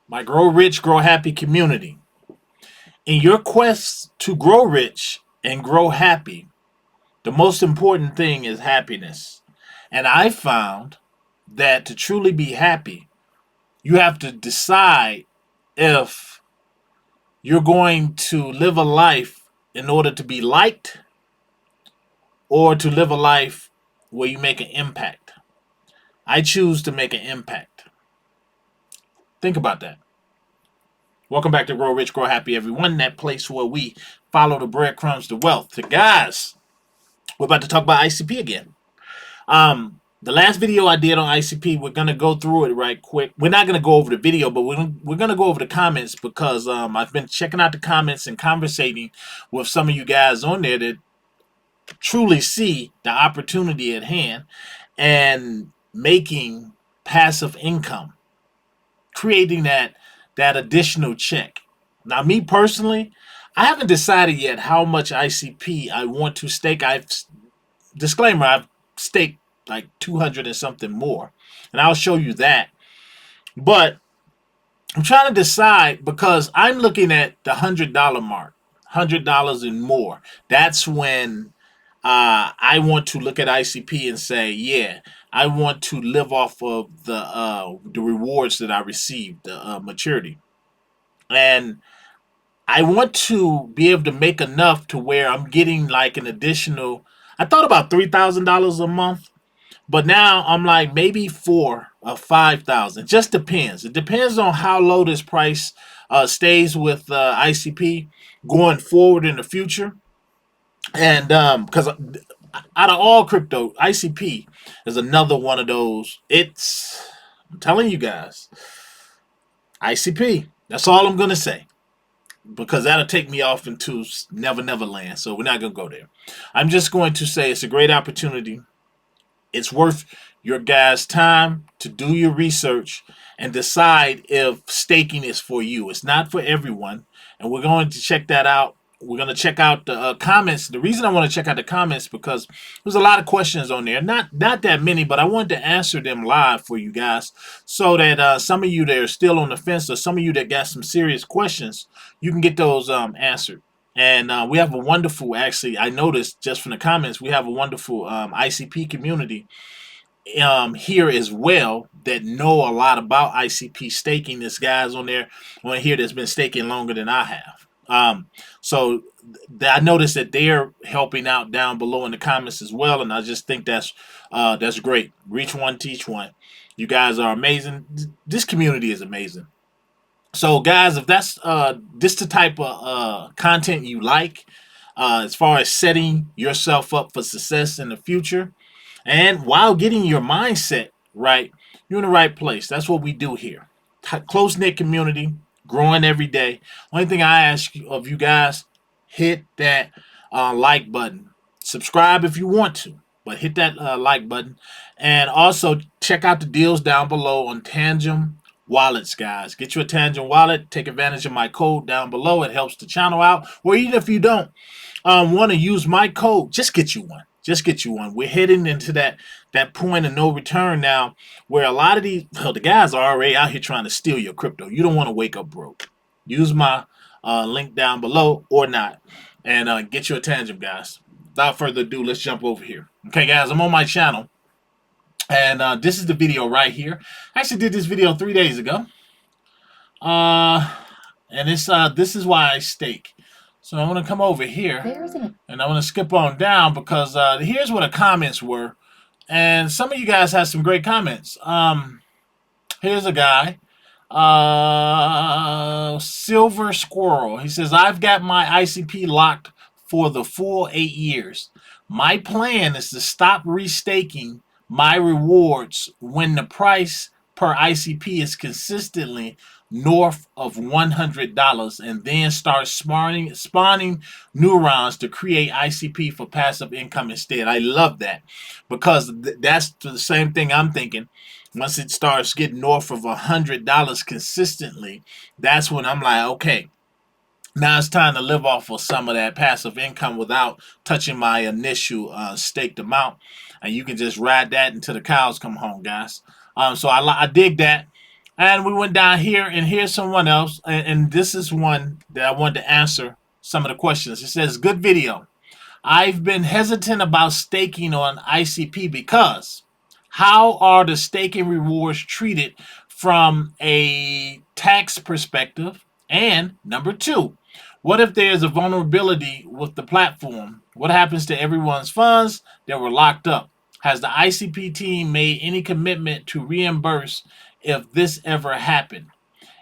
my Grow Rich, Grow Happy community. In your quest to grow rich and grow happy, the most important thing is happiness. And I found that to truly be happy, you have to decide if you're going to live a life in order to be liked or to live a life where you make an impact. I choose to make an impact. Think about that. Welcome back to Grow Rich, Grow Happy, everyone. That place where we follow the breadcrumbs to wealth. To guys, we're about to talk about ICP again. The last video I did on ICP, we're gonna go through it right quick. We're not gonna go over the video, but we're gonna go over the comments because I've been checking out the comments and conversating with some of you guys on there that truly see the opportunity at hand and making passive income, creating that additional check. Now, me personally, I haven't decided yet how much ICP I want to stake. I've staked like 200 and something more, and I'll show you that. But I'm trying to decide because I'm looking at the $100 mark, $100 and more. That's when I want to look at ICP and say, yeah, I want to live off of the rewards that I received, the maturity, and I want to be able to make enough to where I'm getting like an additional. I thought about $3,000 a month, but now I'm like maybe 4 or 5,000. Just depends. It depends on how low this price stays with ICP going forward in the future. And because out of all crypto, ICP is another one of those. I'm telling you guys, ICP. That's all I'm gonna say because that'll take me off into Never Never Land. So we're not gonna go there. I'm just going to say it's a great opportunity. It's worth your guys' time to do your research and decide if staking is for you. It's not for everyone, and we're going to check that out. We're going to check out the comments. The reason I want to check out the comments because there's a lot of questions on there. Not that many, but I wanted to answer them live for you guys so that some of you that are still on the fence or some of you that got some serious questions, you can get those answered. And we have a wonderful, actually, I noticed just from the comments, we have a wonderful ICP community here as well that know a lot about ICP staking. There's guys on here that's been staking longer than I have. I noticed that they're helping out down below in the comments as well, and I just think that's great. Reach one, teach one. You guys are amazing. This community is amazing. So, guys, if that's this the type of content you like, as far as setting yourself up for success in the future, and while getting your mindset right, you're in the right place. That's what we do here. Close knit community, growing every day. Only thing I ask of you guys, hit that like button. Subscribe if you want to, but hit that like button. And also check out the deals down below on Tangent wallets, guys. Get you a Tangent wallet. Take advantage of my code down below. It helps the channel out. Or even if you don't want to use my code, just get you one. Just get you one. We're heading into that point of no return now, where a lot of the guys are already out here trying to steal your crypto. You don't want to wake up broke. Use my link down below or not, and get you a Tangent, guys. Without further ado, let's jump over here. Okay, guys, I'm on my channel, and this is the video right here. I actually did this video 3 days ago, and this is why I stake. So I'm gonna come over here, and I'm gonna skip on down because here's what the comments were, and some of you guys had some great comments. Here's a guy, Silver Squirrel. He says, "I've got my ICP locked for the full 8 years. My plan is to stop restaking my rewards when the price per ICP is consistently north of $100 and then start spawning neurons to create ICP for passive income instead." I love that because that's the same thing I'm thinking. Once it starts getting north of $100 consistently, that's when I'm like, okay, now it's time to live off of some of that passive income without touching my initial staked amount. And you can just ride that until the cows come home, guys. So I dig that. And we went down here, and here's someone else, and this is one that I wanted to answer some of the questions. It says, "Good video. I've been hesitant about staking on ICP because how are the staking rewards treated from a tax perspective? And number two, what if there's a vulnerability with the platform? What happens to everyone's funds that were locked up? Has the ICP team made any commitment to reimburse if this ever happened?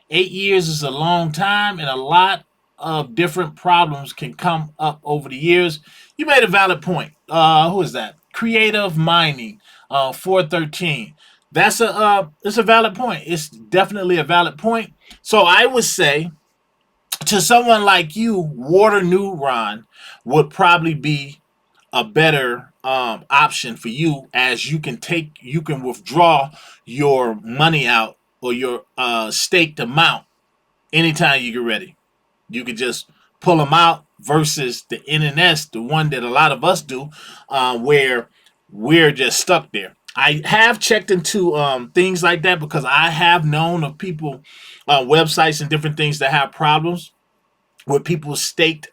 8 years is a long time, and a lot of different problems can come up over the years." You made a valid point. Who is that? Creative Mining, 413. That's it's a valid point. It's definitely a valid point. So I would say to someone like you, Water Neuron would probably be a better option for you, as you can withdraw your money out, or your staked amount, anytime you get ready. You could just pull them out versus the NNS, the one that a lot of us do, where we're just stuck there. I have checked into things like that because I have known of people, websites and different things that have problems with people staked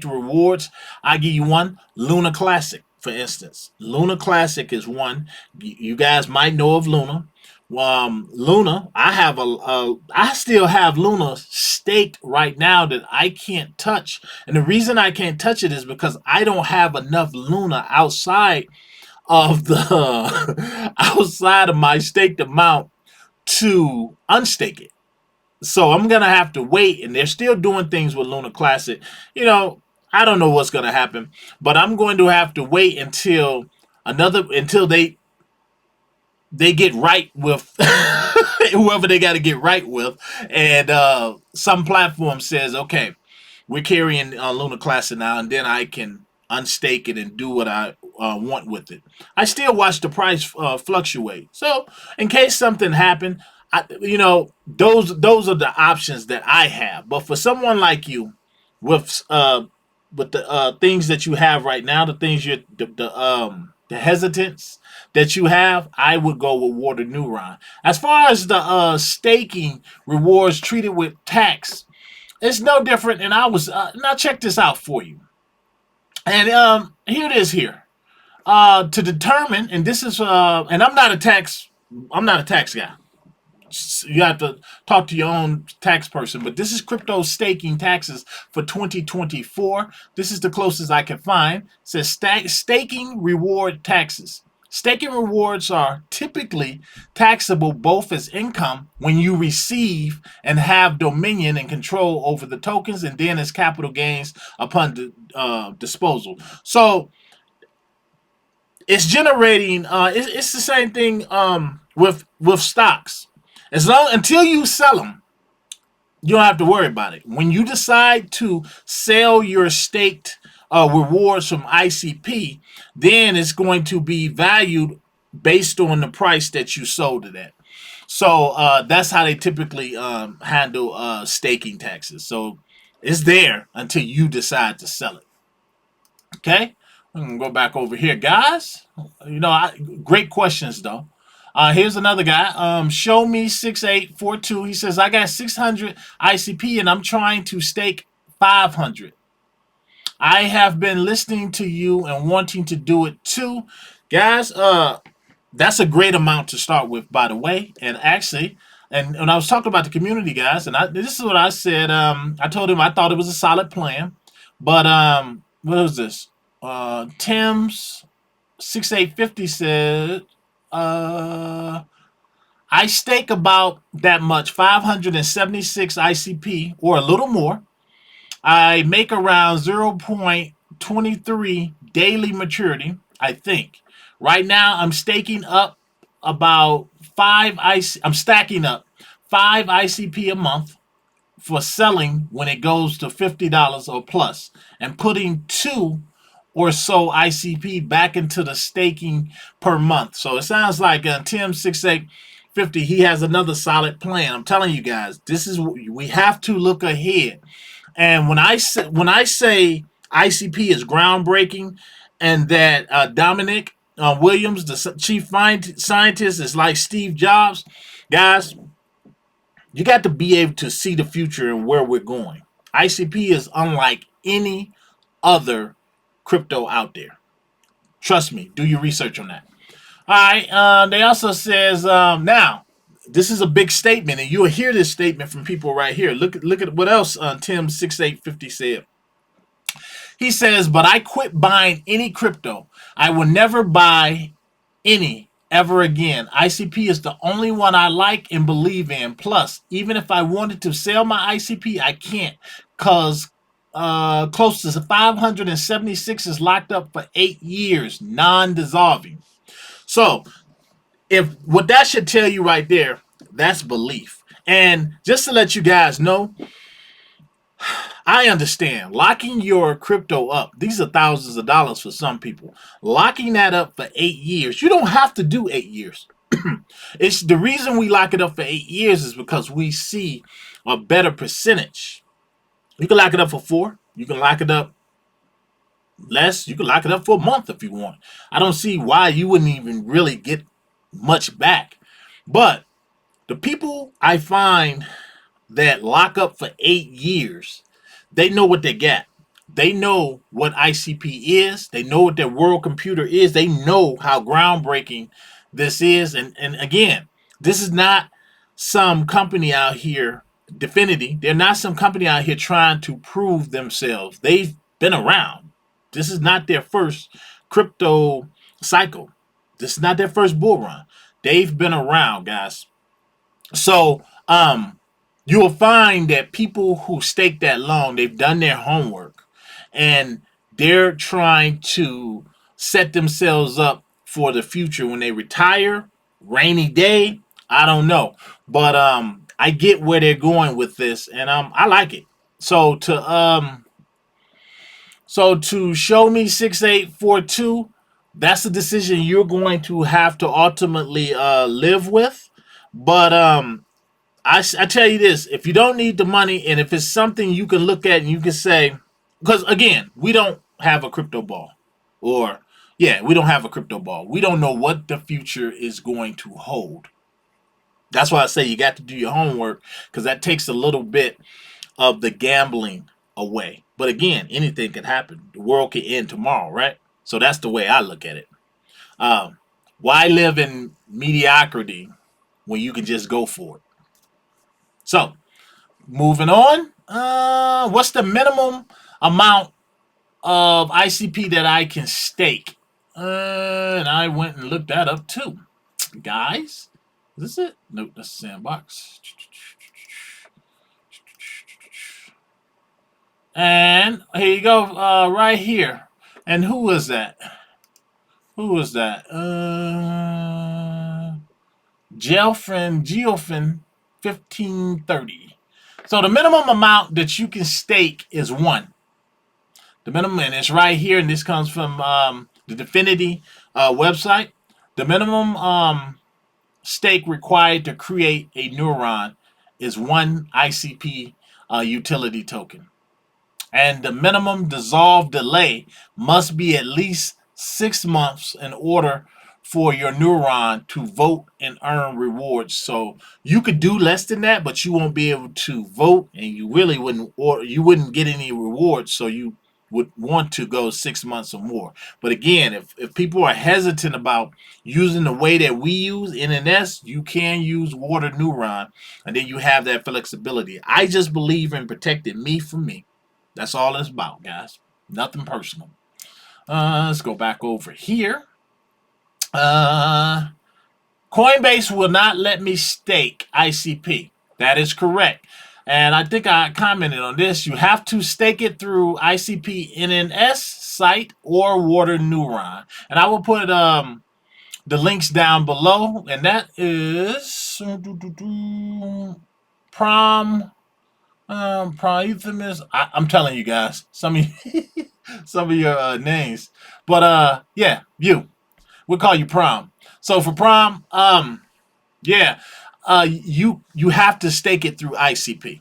rewards. I give you one: Luna Classic, for instance. Luna Classic is one. You guys might know of Luna. Luna, I still have Luna staked right now that I can't touch, and the reason I can't touch it is because I don't have enough Luna outside of the outside of my staked amount to unstake it. So I'm gonna have to wait, and they're still doing things with Luna Classic. You know, I don't know what's gonna happen, but I'm going to have to wait until they get right with whoever they got to get right with, and some platform says, okay, we're carrying Luna Classic now, and then I can unstake it and do what I want with it. I still watch the price fluctuate, so in case something happened, those are the options that I have. But for someone like you, with the things that you have right now, the things the hesitance that you have, I would go with Water Neuron. As far as the staking rewards treated with tax, it's no different. And now check this out for you. And here it is here. To determine, and this is and I'm not a tax guy. You have to talk to your own tax person, but this is crypto staking taxes for 2024. This is the closest I can find. It says staking reward taxes. Staking rewards are typically taxable both as income when you receive and have dominion and control over the tokens, and then as capital gains upon disposal. So it's generating. It's the same thing with stocks. As long until you sell them, you don't have to worry about it. When you decide to sell your staked rewards from ICP, then it's going to be valued based on the price that you sold it at. So that's how they typically handle staking taxes. So it's there until you decide to sell it. Okay, I'm gonna go back over here, guys. Great questions though. Here's another guy. Show me 6842. He says, I got 600 ICP and I'm trying to stake 500. I have been listening to you and wanting to do it too, guys. That's a great amount to start with, by the way. And actually, and when I was talking about the community, guys, and this is what I said. I told him I thought it was a solid plan, but what was this? Tim's 6850 said, I stake about that much, 576 ICP or a little more. I make around 0.23 daily maturity, I think. Right now, I'm staking up about I'm stacking up 5 ICP a month for selling when it goes to $50 or plus, and putting two or so ICP back into the staking per month. So it sounds like Tim 6850, he has another solid plan. I'm telling you guys, we have to look ahead. And when I say ICP is groundbreaking, and that Dominic, Williams, the chief scientist, is like Steve Jobs. Guys, you got to be able to see the future and where we're going. ICP is unlike any other crypto out there. Trust me, do your research on that. All right. They also says now this is a big statement, and you'll hear this statement from people right here. Look at what else Tim 6850 said. He says, "But I quit buying any crypto. I will never buy any ever again. ICP is the only one I like and believe in. Plus, even if I wanted to sell my ICP, I can't, cause close to 576 is locked up for 8 years, non-dissolving." So, if what that should tell you right there, that's belief. And just to let you guys know, I understand locking your crypto up. These are thousands of dollars for some people. Locking that up for 8 years. You don't have to do 8 years. It's the reason we lock it up for 8 years is because we see a better percentage. You can lock it up for 4. You can lock it up less. You can lock it up for a month if you want. I don't see why you wouldn't even really get much back. But the people I find that lock up for 8 years, they know what they got. They know what ICP is. They know what their world computer is. They know how groundbreaking this is. And again, this is not some company out here, Definity. They're not some company out here trying to prove themselves. They've been around. This is not their first crypto cycle. This is not their first bull run. They've been around, guys. So, you will find that people who stake that long, they've done their homework and they're trying to set themselves up for the future when they retire. Rainy day, I don't know. But I get where they're going with this and I like it. So to show me 6842, that's a decision you're going to have to ultimately live with. But I tell you this, if you don't need the money and if it's something you can look at and you can say, because again, we don't have a crypto ball. Or, yeah, we don't have a crypto ball. We don't know what the future is going to hold. That's why I say you got to do your homework because that takes a little bit of the gambling away. But again, anything can happen. The world can end tomorrow, right? So that's the way I look at it. Why live in mediocrity when you can just go for it? So, moving on. What's the minimum amount of ICP that I can stake? And I went and looked that up too. Guys, is this it? Nope, that's the sandbox. And here you go, right here. And who was that? Who was that? Geofin 1530. So the minimum amount that you can stake is 1. The minimum, and it's right here, and this comes from the Definity website. The minimum stake required to create a neuron is 1 ICP utility token. And the minimum dissolve delay must be at least 6 months in order for your neuron to vote and earn rewards. So you could do less than that, but you won't be able to vote, and you really wouldn't, or you wouldn't get any rewards. So you would want to go 6 months or more. But again, if people are hesitant about using the way that we use NNS, you can use water neuron, and then you have that flexibility. I just believe in protecting me from me. That's all it's about, guys. Nothing personal. Let's go back over here. Coinbase will not let me stake ICP. That is correct. And I think I commented on this. You have to stake it through ICP NNS site or Water Neuron. And I will put the links down below. And that is Prom. Prometheus. I'm telling you guys, some of your names, but yeah, we'll call you Prom. So for Prom, yeah, you have to stake it through ICP.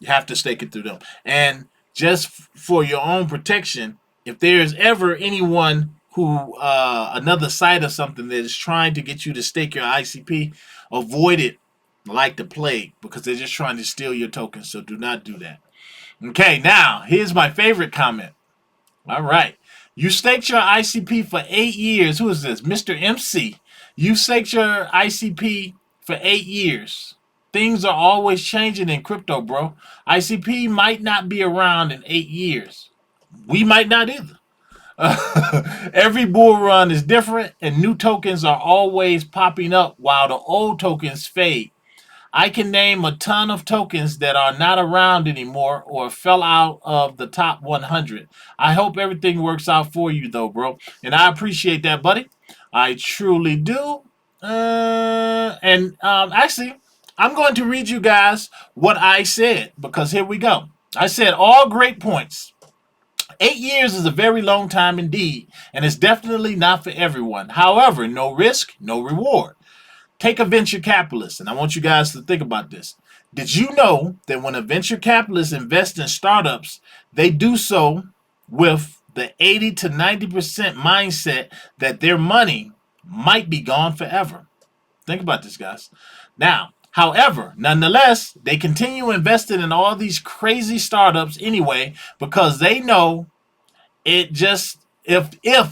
You have to stake it through them, and just for your own protection, if there's ever anyone who another site or something that is trying to get you to stake your ICP, avoid it like the plague because they're just trying to steal your tokens. So do not do that. Okay, now here's my favorite comment. All right. You staked your ICP for 8 years. Who is this? Mr. MC. You staked your ICP for 8 years. Things are always changing in crypto, bro. ICP might not be around in 8 years. We might not either. Every bull run is different, and new tokens are always popping up while the old tokens fade. I can name a ton of tokens that are not around anymore or fell out of the top 100. I hope everything works out for you, though, bro. And I appreciate that, buddy. I truly do. Actually, I'm going to read you guys what I said because here we go. I said all great points. 8 years is a very long time indeed, and it's definitely not for everyone. However, no risk, no reward. Take a venture capitalist, and I want you guys to think about this. Did you know that when a venture capitalist invests in startups, they do so with the 80 to 90% mindset that their money might be gone forever? Think about this, guys. Now, however, nonetheless, they continue investing in all these crazy startups anyway because they know it just if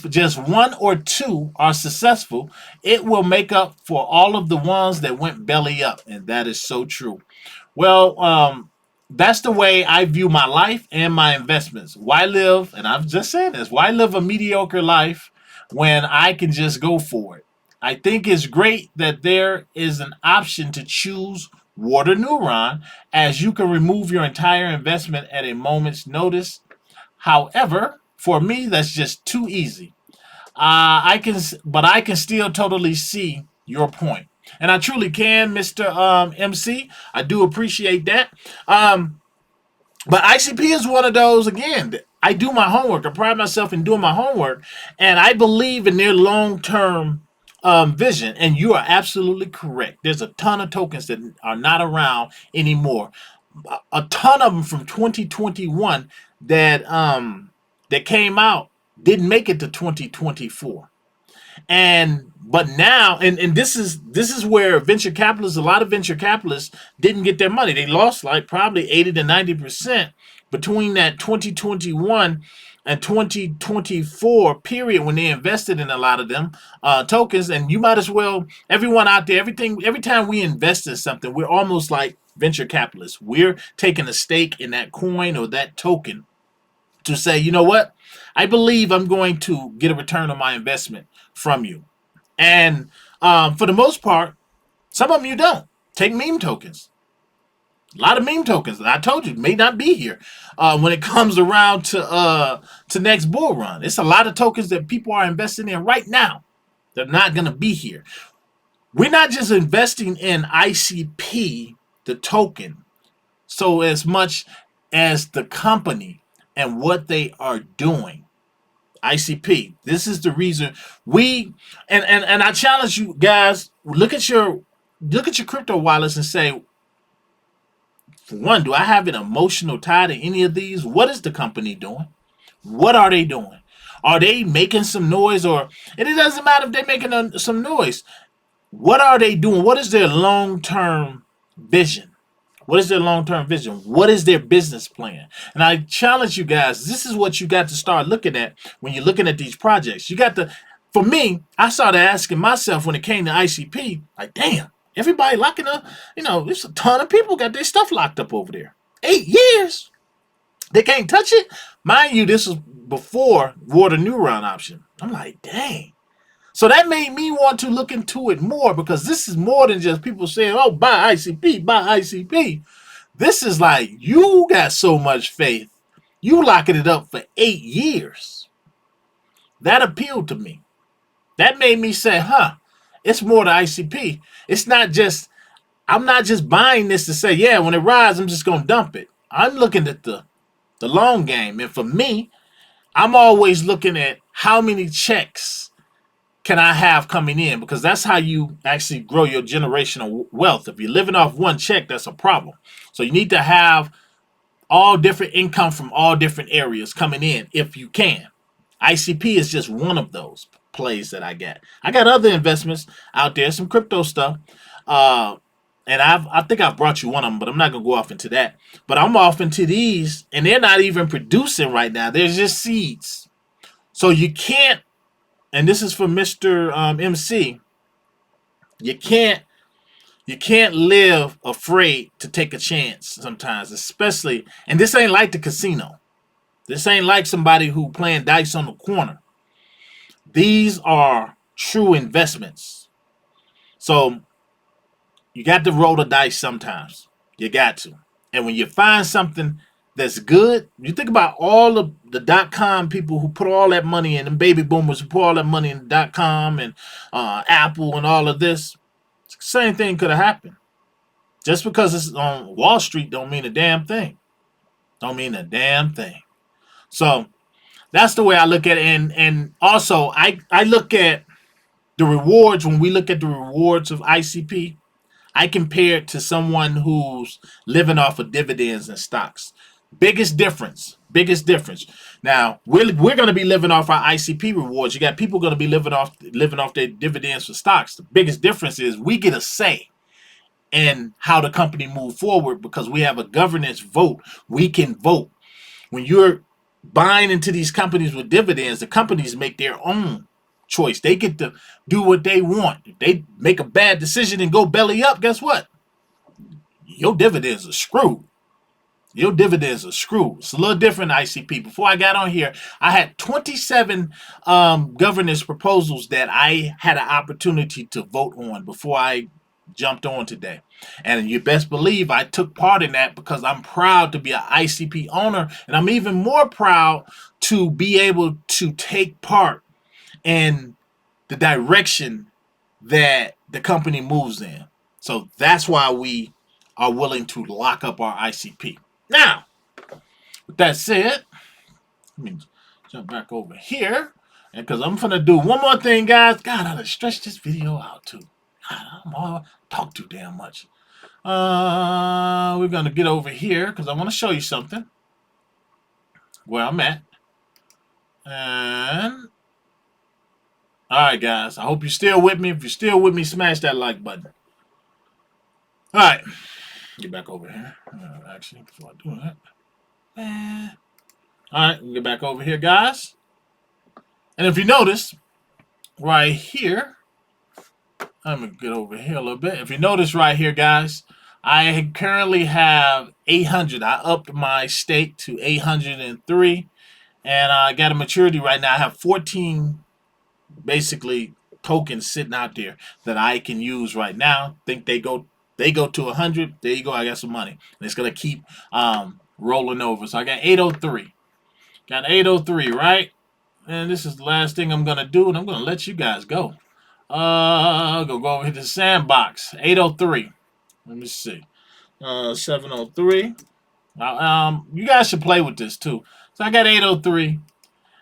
just one or two are successful, it will make up for all of the ones that went belly up, and that is so true. Well, that's the way I view my life and my investments. Why live? And I've just said this. Why live a mediocre life when I can just go for it? I think it's great that there is an option to choose water neuron, as you can remove your entire investment at a moment's notice. However, for me, that's just too easy. But I can still totally see your point, and I truly can, Mister MC. I do appreciate that. But ICP is one of those again. I do my homework. I pride myself in doing my homework, and I believe in their long term vision. And you are absolutely correct. There's a ton of tokens that are not around anymore. A ton of them from 2021 that came out didn't make it to 2024. And but now, and this is where venture capitalists, a lot of venture capitalists didn't get their money. They lost like probably 80 to 90% between that 2021 and 2024 period when they invested in a lot of them tokens. And you might as well, everyone out there, every time we invest in something, we're almost like venture capitalists. We're taking a stake in that coin or that token to say, you know what? I believe I'm going to get a return on my investment from you. And for the most part, some of them you don't. Take meme tokens. A lot of meme tokens that I told you may not be here when it comes around to next bull run. It's a lot of tokens that people are investing in right now. They're not going to be here. We're not just investing in ICP, the token, so as much as the company and what they are doing. ICP. This is the reason we and I challenge you guys, look at your crypto wallets and say, for one, do I have an emotional tie to any of these? What is the company doing? What are they doing? Are they making some noise? And it doesn't matter if they're making some noise. What are they doing? What is their long-term vision? What is their long-term vision? What is their business plan? And I challenge you guys, this is what you got to start looking at when you're looking at these projects. You got to, for me, I started asking myself when it came to ICP, like, damn, everybody locking up, there's a ton of people got their stuff locked up over there. 8 years. They can't touch it. Mind you, this was before water neuron option. I'm like, dang. So that made me want to look into it more because this is more than just people saying, oh, buy ICP, buy ICP. This is like, you got so much faith. You locking it up for 8 years. That appealed to me. That made me say, it's more to ICP. I'm not just buying this to say, yeah, when it rises, I'm just going to dump it. I'm looking at the long game. And for me, I'm always looking at how many checks can I have coming in, because that's how you actually grow your generational wealth. If you're living off one check, that's a problem. So you need to have all different income from all different areas coming in if you can. ICP is just one of those plays that I got. I got other investments out there, some crypto stuff. Uh, and I think I've brought you one of them, but I'm not gonna go off into that. But I'm off into these, and they're not even producing right now. They're just seeds. So you can't, and this is for Mr. MC. You can't live afraid to take a chance sometimes, especially. And this ain't like the casino. This ain't like somebody who playing dice on the corner. These are true investments. So you got to roll the dice sometimes. You got to. And when you find something that's good, you think about all of the .com people who put all that money in, and baby boomers who put all that money in .com and Apple and all of this. Same thing could have happened. Just because it's on Wall Street don't mean a damn thing. Don't mean a damn thing. So that's the way I look at it. And also I look at the rewards. When we look at the rewards of ICP, I compare it to someone who's living off of dividends and stocks. Biggest difference. Biggest difference. Now we're going to be living off our ICP rewards. You got people going to be living off their dividends for stocks. The biggest difference is we get a say in how the company move forward because we have a governance vote. We can vote. When you're buying into these companies with dividends, the companies make their own choice. They get to do what they want. If they make a bad decision and go belly up, guess what? Your dividends are screwed. Your dividends are screwed. It's a little different, ICP. Before I got on here, I had 27 governance proposals that I had an opportunity to vote on before I jumped on today. And you best believe I took part in that because I'm proud to be an ICP owner. And I'm even more proud to be able to take part in the direction that the company moves in. So that's why we are willing to lock up our ICP. Now, with that said, let me jump back over here. And because I'm going to do one more thing, guys. God, I done stretched this video out too. I'm all talk too damn much. We're going to get over here because I want to show you something. Where I'm at. And alright, guys. I hope you're still with me. If you're still with me, smash that like button. Alright. Get back over here. Actually, before I do that. Alright, we'll get back over here, guys. And if you notice, right here, I'm going to get over here a little bit. If you notice right here, guys, I currently have 800. I upped my stake to 803. And I got a maturity right now. I have 14 basically tokens sitting out there that I can use right now. Think they go to 100. There you go. I got some money. And it's going to keep rolling over. So I got 803. Got 803, right? And this is the last thing I'm going to do. And I'm going to let you guys go. I'll go over here to the sandbox. 803. Let me see. 703. You guys should play with this too. So I got 803.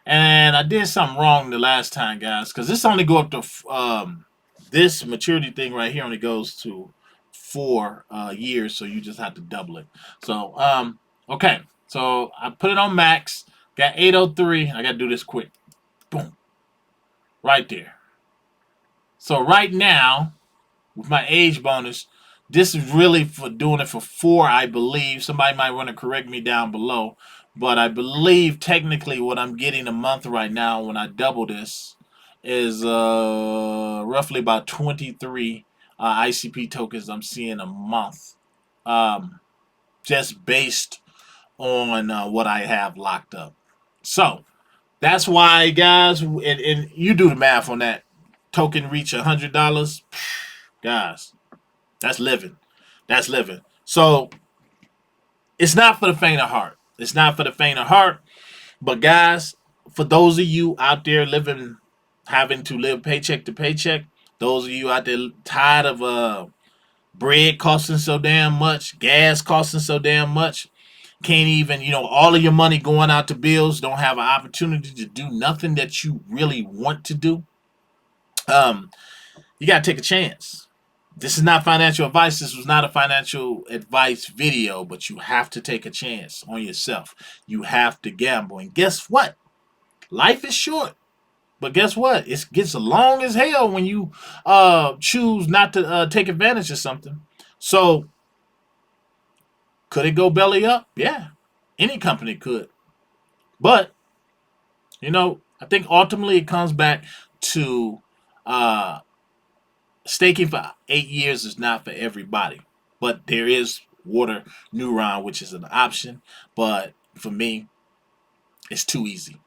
And I did something wrong the last time, guys, because this only go up to this maturity thing right here only goes to 4 years, so you just have to double it. So okay, so I put it on max, got 803. I got to do this quick, boom, right there. So right now, with my age bonus, this is really for doing it for 4, I believe. Somebody might want to correct me down below. But I believe technically what I'm getting a month right now when I double this is roughly about 23 ICP tokens I'm seeing a month. Just based on what I have locked up. So that's why, guys, and you do the math on that. Token reach $100. Guys, that's living. That's living. So it's not for the faint of heart. It's not for the faint of heart. But guys, for those of you out there having to live paycheck to paycheck, those of you out there tired of bread costing so damn much, gas costing so damn much, can't even, all of your money going out to bills, don't have an opportunity to do nothing that you really want to do, you got to take a chance. This is not financial advice. This was not a financial advice video, but you have to take a chance on yourself. You have to gamble. And guess what? Life is short. But guess what? It gets long as hell when you choose not to take advantage of something. So could it go belly up? Yeah. Any company could. But, I think ultimately it comes back to uh, staking for 8 years is not for everybody. But there is water neuron, which is an option. But for me, it's too easy.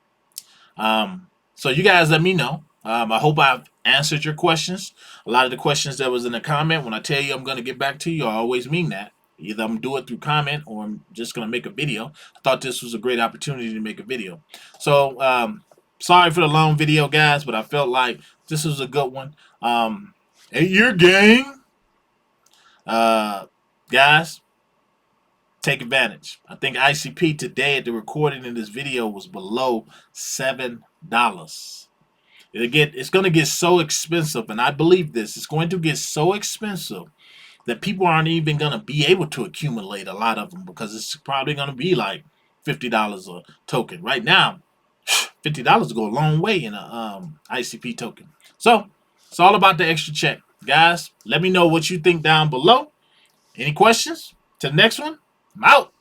So you guys let me know. I hope I've answered your questions. A lot of the questions that was in the comment, when I tell you I'm going to get back to you, I always mean that. Either I'm going to do it through comment or I'm just going to make a video. I thought this was a great opportunity to make a video. So sorry for the long video, guys, but I felt like this was a good one. Hey, your gang. Guys, take advantage. I think ICP today at the recording of this video was below $7. It's going to get so expensive, and I believe this. It's going to get so expensive that people aren't even going to be able to accumulate a lot of them because it's probably going to be like $50 a token. Right now, $50 go a long way in a ICP token. So it's all about the extra check, guys. Let me know what you think down below. Any questions? To the next one, I'm out.